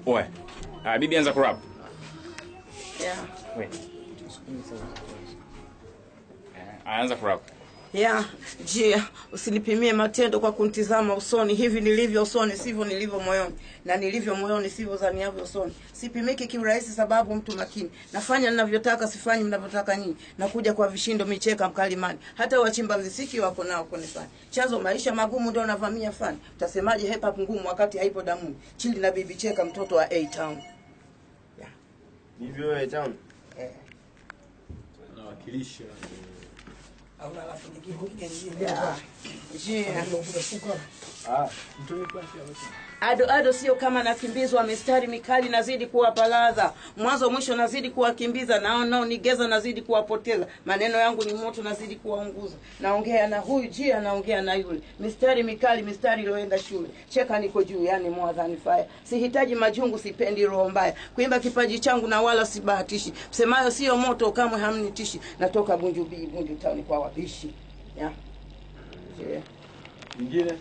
Oe. Bibi anza kurap. Yeah. Wait. Anza kurap. Yeah, Jia, usinipimie matendo kwa kuntizama usoni. Hivi nilivyo usoni sivyo nilivyo moyoni, na nilivyo moyoni sivyo zaniavyo usoni. Sipimiki kiurahisi sababu mtu makini. Nafanya ninavyotaka, sifanyi mnavyotaka nyinyi. Nakuja kwa vishindo micheka mkalimani. Hata wachimba muziki wako nao kunifanya. Chanzo maisha magumu ndio navamia fani. Utasemaje hip hop ngumu wakati haipo damuni? Chili na bibi cheka mtoto wa A-Town. Yeah. Hivyo A-Town? Nawakilisha. Ado sio kama nakimbizwa, mistari mikali nazidi kuwapa ladha. Mwanzo mwisho nazidi kuwakimbiza, nao nigeza nazidi kuwapoteza. Maneno yangu ni moto nazidi kuwaunguza. Naongea na huyu Jia, naongea na yule. Mistari mikali, mistari iliyoenda shule. Cheka niko juu, yani more than fire. Sihitaji majungu, sipendi roho mbaya. Kuimba kipaji changu na wala sibahatishi. Msemayo sio moto kamwe hamnitishi. Natoka Bunju Town kwa wabishi. Yeah. Nyingine?